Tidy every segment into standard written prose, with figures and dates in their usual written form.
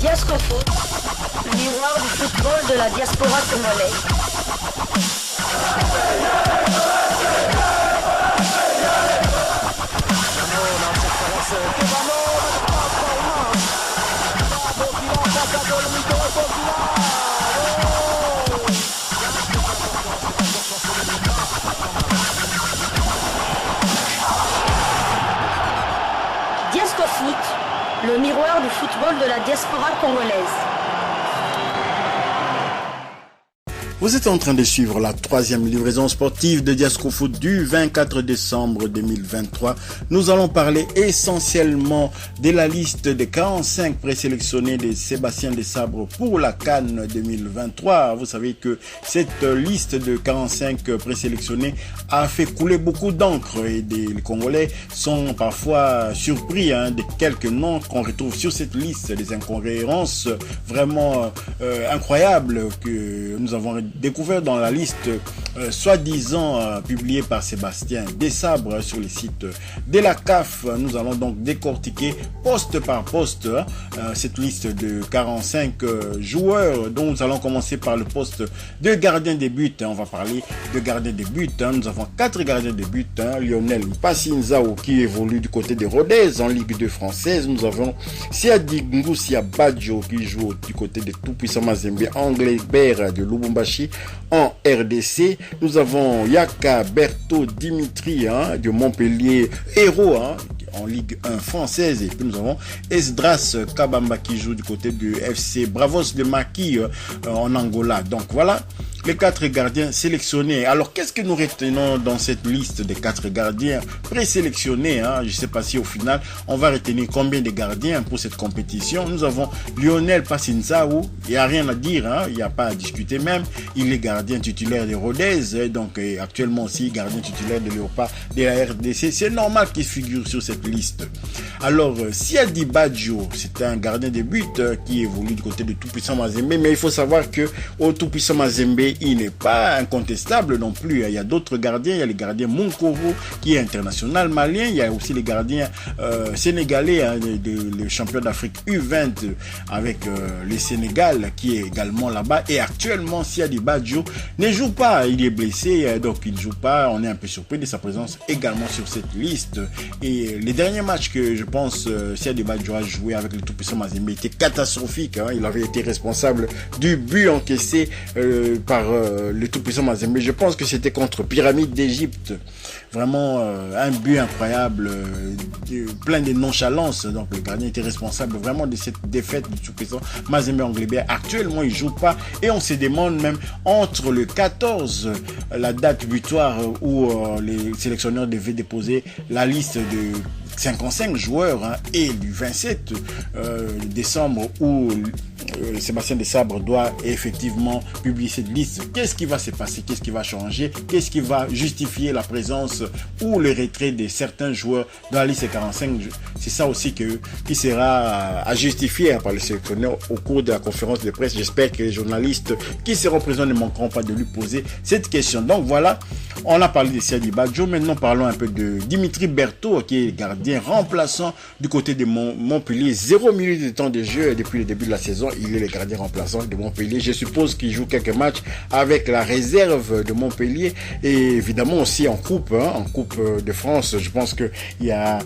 Diascofoot, le miroir du football de la diaspora congolaise. Diascofoot, le miroir du football de la diaspora congolaise. Vous êtes en train de suivre la troisième livraison sportive de Diascofoot du 24 décembre 2023. Nous allons parler essentiellement de la liste des 45 présélectionnés de Sébastien Desabre pour la CAN 2023. Vous savez que cette liste de 45 présélectionnés a fait couler beaucoup d'encre et les Congolais sont parfois surpris de quelques noms qu'on retrouve sur cette liste, des incohérences vraiment incroyables que nous avons découvert dans la liste soi-disant publiée par Sébastien Desabre sur le site de la CAF. Nous allons donc décortiquer poste par poste cette liste de 45 joueurs dont nous allons commencer par le poste de gardien de but. On va parler de gardien de but. Nous avons 4 gardiens de but. Lionel Mpassi-Nzao qui évolue du côté de Rodez en Ligue 2 française. Nous avons Siadi Ngusia Badjo qui joue du côté de Tout-Puissant Mazembe Anglebert de Lubumbashi en RDC. Nous avons Yaka Berto Dimitri de Montpellier, héros en Ligue 1 française. Et puis nous avons Esdras Kabamba qui joue du côté du FC Bravos de Maki en Angola. Donc voilà les 4 gardiens sélectionnés. Alors qu'est-ce que nous retenons dans cette liste des 4 gardiens présélectionnés? Je ne sais pas si au final on va retenir combien de gardiens pour cette compétition. Nous avons Lionel Mpassi-Nzao, il n'y a rien à dire, il n'y a pas à discuter même. Il est gardien titulaire de Rodez, donc actuellement aussi gardien titulaire de Léopard de la RDC. C'est normal qu'il figure sur cette liste. Alors Siadi Badjo, c'est un gardien de but qui évolue du côté de Tout-Puissant Mazembe, mais il faut savoir que au Tout-Puissant Mazembe, il n'est pas incontestable non plus. Il y a d'autres gardiens. Il y a le gardien Monkoro qui est international malien. Il y a aussi les gardiens sénégalais, le champion d'Afrique U20 avec le Sénégal qui est également là-bas. Et actuellement, Siadi Badjo ne joue pas. Il est blessé, donc il ne joue pas. On est un peu surpris de sa présence également sur cette liste. Et les derniers matchs que je pense Siadi Badjo a joué avec le Tout-Puissant Mazembe étaient catastrophiques. Il avait été responsable du but encaissé par le Tout-Puissant Mazembe. Je pense que c'était contre Pyramide d'Égypte. Vraiment un but incroyable, plein de nonchalance. Donc le gardien était responsable vraiment de cette défaite du Tout-Puissant Mazembe Anglebert. Actuellement, il joue pas et on se demande même entre le 14, la date butoir où les sélectionneurs devaient déposer la liste de 55 joueurs et du 27 décembre où Sébastien Desabre doit effectivement publier cette liste. Qu'est-ce qui va se passer? Qu'est-ce qui va changer? Qu'est-ce qui va justifier la présence ou le retrait de certains joueurs dans la liste 45? C'est ça aussi qui sera à justifier par le sélectionneur au cours de la conférence de presse. J'espère que les journalistes qui seront présents ne manqueront pas de lui poser cette question. Donc voilà, on a parlé de Siadi Badjo. Maintenant parlons un peu de Dimitri Berto qui est gardien remplaçant du côté de Montpellier. 0 minutes de temps de jeu depuis le début de la saison. Il est le gardien remplaçant de Montpellier. Je suppose qu'il joue quelques matchs avec la réserve de Montpellier et évidemment aussi en coupe de France. Je pense que il y a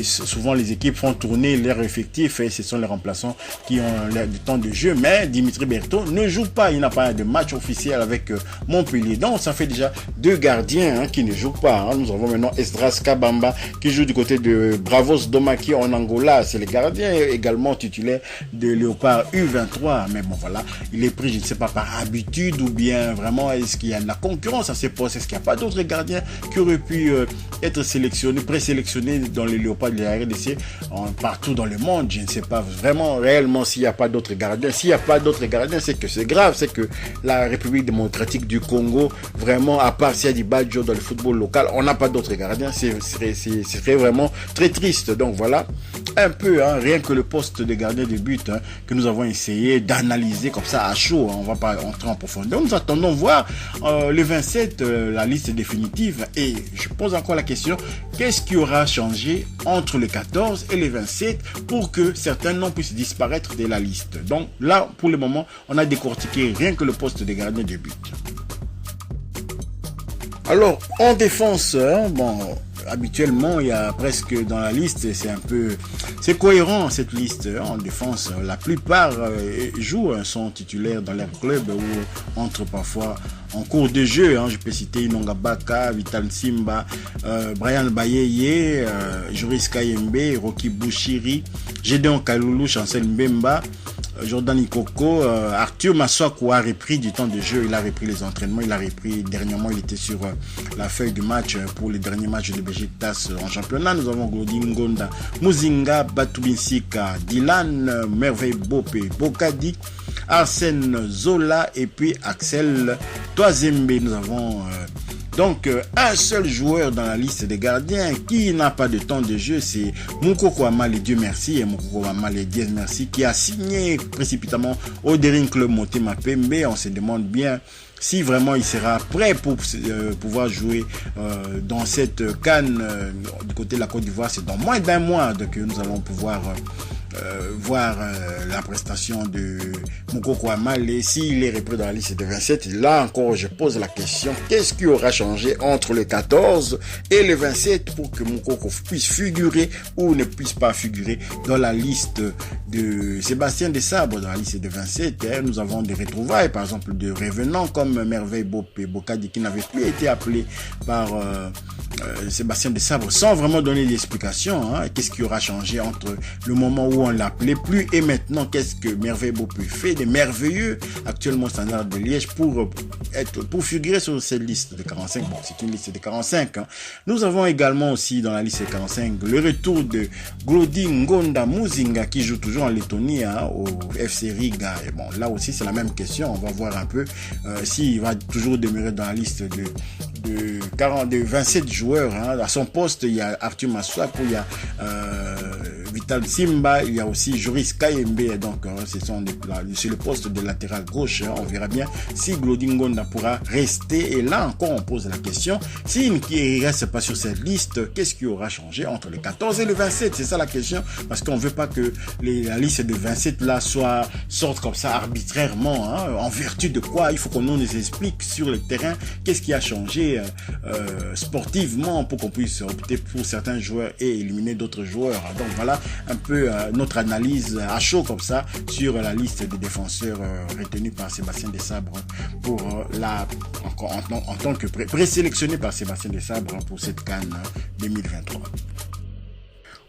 souvent les équipes font tourner leur effectif et ce sont les remplaçants qui ont du temps de jeu. Mais Dimitri Berto ne joue pas. Il n'a pas de match officiel avec Montpellier. Donc ça fait déjà 2 gardiens qui ne jouent pas. Nous avons maintenant Esdras Kabamba qui joue du côté de Bravos Domaki en Angola. C'est le gardien également titulaire de Léopard U23. Mais bon voilà, il est pris, je ne sais pas, par habitude ou bien vraiment est-ce qu'il y a de la concurrence à ces postes? Est-ce qu'il n'y a pas d'autres gardiens qui auraient pu être sélectionnés, présélectionnés dans les Léopards de la RDC partout dans le monde? Je ne sais pas vraiment réellement s'il n'y a pas d'autres gardiens. S'il n'y a pas d'autres gardiens, c'est que c'est grave. C'est que la République démocratique du Congo, vraiment, à part Siadi Badjo dans le football local, on n'a pas d'autres gardiens. C'est vraiment très triste. Donc voilà, un peu, rien que le poste de gardien de but que nous avons essayé d'analyser comme ça à chaud. On va pas entrer en profondeur. Nous attendons voir le 27, la liste définitive. Et je pose encore la question, qu'est-ce qui aura changé entre le 14 et le 27 pour que certains noms puissent disparaître de la liste? Donc là, pour le moment, on a décortiqué rien que le poste de gardien de but. Alors, en défense, habituellement, il y a presque dans la liste, c'est cohérent cette liste. En défense, la plupart jouent, sont titulaires dans leur club ou entrent parfois en cours de jeu. Je peux citer Inonga Baka, Vital Simba, Brian Bayeye, Joris Kayembe, Rocky Bouchiri, Gédéon Kaloulou, Chancel Mbemba, Jordan Ikoko, Arthur Massakou a repris du temps de jeu, il a repris les entraînements, dernièrement il était sur la feuille du match pour les derniers matchs de Besiktas en championnat. Nous avons Glody Ngonda, Muzinga, Batubinsika, Dylan, Merveille Bopé, Bokadi, Arsène Zola et puis Axel Toazembe. Nous avons donc un seul joueur dans la liste des gardiens qui n'a pas de temps de jeu, c'est Moukoko Amale, Dieu merci, et Moukoko Amale, Dieu merci, qui a signé précipitamment au Daring Club Motema Pembe. On se demande bien si vraiment il sera prêt pour pouvoir jouer dans cette CAN du côté de la Côte d'Ivoire. C'est dans moins d'un mois que nous allons pouvoir voir la prestation de Moukoko Amale. Et s'il est repris dans la liste de 27, là encore je pose la question, qu'est-ce qui aura changé entre le 14 et le 27 pour que Moukoko puisse figurer ou ne puisse pas figurer dans la liste de Sébastien Desabre? Dans la liste de 27, nous avons des retrouvailles, par exemple de revenants comme Merveille Bopé Bokadi qui n'avait plus été appelé par Sébastien Desabre sans vraiment donner d'explication. Qu'est-ce qui aura changé entre le moment où on l'appelait plus et maintenant? Qu'est-ce que Merveille Bopé fait de merveilleux actuellement au Standard de Liège pour figurer sur cette liste de 45? Bon, c'est une liste de 45. Nous avons également aussi dans la liste de 45 le retour de Glody Ngonda Muzinga qui joue toujours en Lettonie au FC Riga. Et bon, là aussi c'est la même question. On va voir un peu s'il va toujours demeurer dans la liste de 27 joueurs. À son poste, il y a Arthur Massakou, il y a Vital Simba, il y a aussi Joris Kayembe. Donc c'est le poste de latéral gauche. On verra bien si Glody Ngonda pourra rester. Et là encore on pose la question, s'il ne reste pas sur cette liste, qu'est-ce qui aura changé entre le 14 et le 27? C'est ça la question, parce qu'on ne veut pas que la liste de 27 là sorte comme ça arbitrairement. En vertu de quoi? Il faut qu'on nous explique sur le terrain qu'est-ce qui a changé sportivement pour qu'on puisse opter pour certains joueurs et éliminer d'autres joueurs. Donc voilà un peu notre analyse à chaud comme ça sur la liste des défenseurs retenus par Sébastien Desabre pour en tant que présélectionné par Sébastien Desabre pour cette CAN 2023.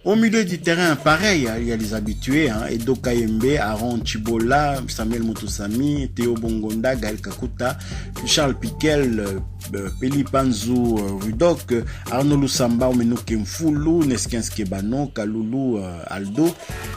Au milieu du terrain, pareil, il y a les habitués, Edo Kayembe, Aaron Chibola, Samuel Mutosami, Théo Bongonda, Gaël Kakuta, Charles Piquel, Peli Panzou Rudok, Arnaud Lusamba, Omeno Kemfulu, Neskens Kebano, Kalulu Aldo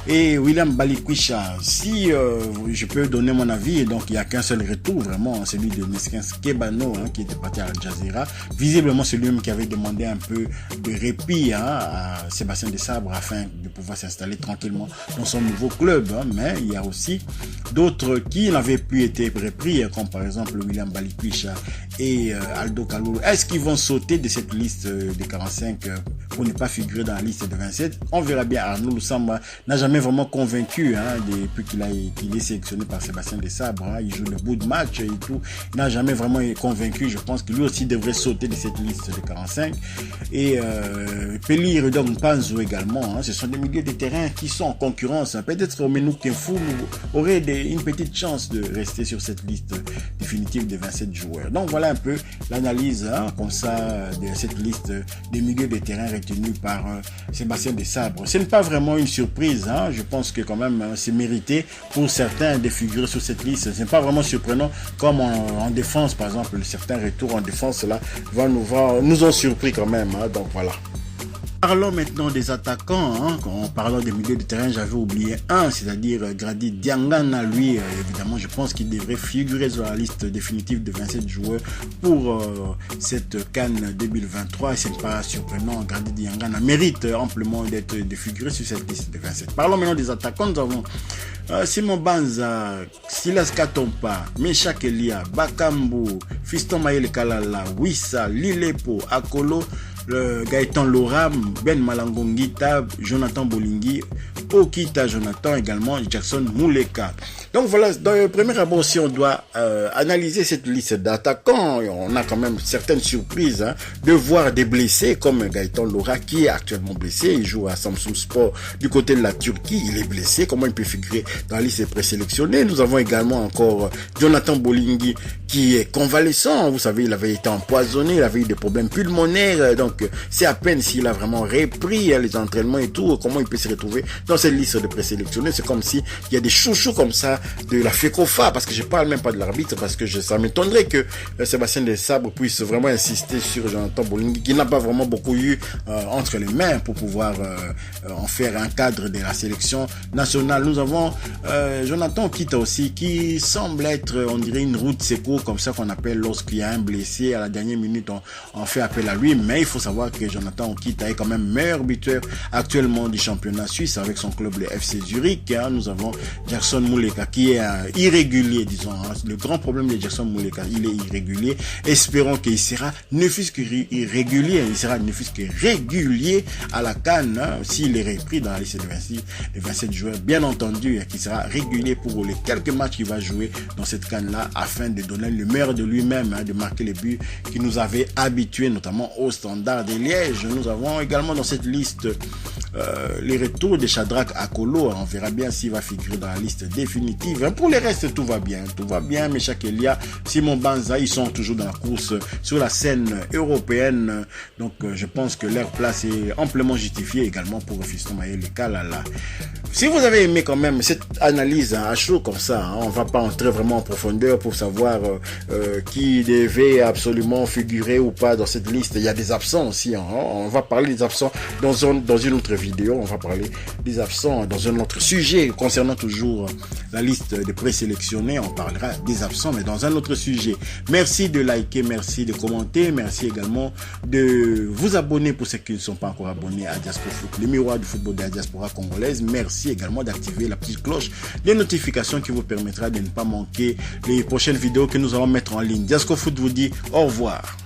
et William Balikwisha. Si je peux donner mon avis, donc il n'y a qu'un seul retour, vraiment, celui de Neskens Kebano qui était parti à Al Jazeera. Visiblement, c'est lui-même qui avait demandé un peu de répit à Sébastien Desabre afin de pouvoir s'installer tranquillement dans son nouveau club. Mais il y a aussi d'autres qui n'avaient plus été repris, comme par exemple William Balikwisha et Aldo Kalulu. Est-ce qu'ils vont sauter de cette liste de 45 pour ne pas figurer dans la liste de 27? On verra bien. Arnaud Lusamba n'a jamais vraiment convaincu depuis qu'il est sélectionné par Sébastien Desabre. Il joue le bout de match et tout. Il n'a jamais vraiment convaincu. Je pense que lui aussi devrait sauter de cette liste de 45. Et Peli Redong Panzo également. Ce sont des milieux de terrain qui sont en concurrence. Peut-être Omenu Kemfulu aurait une petite chance de rester sur cette liste définitive de 27 joueurs. Donc voilà un peu l'analyse comme ça de cette liste des milieux de terrain retenus par Sébastien Desabre. Ce n'est pas vraiment une surprise. Je pense que quand même c'est mérité pour certains de figurer sur cette liste. Ce n'est pas vraiment surprenant comme en défense par exemple. Certains retours en défense là nous ont surpris quand même. Donc voilà. Parlons maintenant des attaquants. En parlant des milieux de terrain, j'avais oublié un, c'est-à-dire Grady Diangana. Lui, évidemment, je pense qu'il devrait figurer sur la liste définitive de 27 joueurs pour cette CAN 2023. Et c'est pas surprenant, Grady Diangana mérite amplement d'être figuré sur cette liste de 27. Parlons maintenant des attaquants. Nous avons Simon Banza, Silas Katompa, Meshak Elia, Bakambu, Fiston Mayele Kalala, Wissa, Lilepo, Akolo, Gaëtan Loram, Ben Malangongita, Jonathan Bolingi, Okita Jonathan, également Jackson Mouleka. Donc voilà, dans le premier abord, si on doit analyser cette liste d'attaquants, on a quand même certaines surprises de voir des blessés comme Gaëtan Lora qui est actuellement blessé. Il joue à Samsun Sport du côté de la Turquie. Il est blessé. Comment il peut figurer dans la liste des présélectionnés? Nous avons également encore Jonathan Bolingi qui est convalescent. Vous savez, il avait été empoisonné, il avait eu des problèmes pulmonaires. Donc c'est à peine s'il a vraiment repris les entraînements et tout. Comment il peut se retrouver dans cette liste de présélectionnés? C'est comme si il y a des chouchous comme ça de la FECOFA, parce que je parle même pas de l'arbitre, parce que ça m'étonnerait que Sébastien Desabre puisse vraiment insister sur Jonathan Bolingi, qui n'a pas vraiment beaucoup eu entre les mains pour pouvoir en faire un cadre de la sélection nationale. Nous avons Jonathan Okita aussi, qui semble être, on dirait, une route secours, comme ça qu'on appelle lorsqu'il y a un blessé à la dernière minute, on fait appel à lui. Mais il faut savoir que Jonathan Okita est quand même meilleur buteur actuellement du championnat suisse avec son club le FC Zurich. Nous avons Jackson Mouleka qui est irrégulier, disons. Le grand problème de Jackson Mouleka, il est irrégulier. Espérons qu'il sera ne fût-ce que irrégulier, il sera ne fût-ce que régulier à la CAN, s'il est repris dans la liste de 27 joueurs, bien entendu, qui sera régulier pour les quelques matchs qu'il va jouer dans cette CAN-là, afin de donner le meilleur de lui-même, de marquer les buts qui nous avaient habitués, notamment au Standard de Liège. Nous avons également dans cette liste les retours de Shadrack Akolo. On verra bien s'il va figurer dans la liste définitive. Pour les restes, tout va bien. Meshak Elia, Simon Banza, ils sont toujours dans la course sur la scène européenne. Donc, je pense que leur place est amplement justifiée également pour Fiston Mayele Kalala. Si vous avez aimé quand même cette analyse à chaud comme ça, on va pas entrer vraiment en profondeur pour savoir qui devait absolument figurer ou pas dans cette liste. Il y a des absents aussi. On va parler des absents dans une autre vidéo. On va parler des absents dans un autre sujet concernant toujours la liste des présélectionnés. On parlera des absents, mais dans un autre sujet. Merci de liker, merci de commenter, merci également de vous abonner pour ceux qui ne sont pas encore abonnés à Diaspora Foot, le miroir du football de la diaspora congolaise. Merci également d'activer la petite cloche de notification qui vous permettra de ne pas manquer les prochaines vidéos que nous allons mettre en ligne. Diaspora Foot vous dit au revoir.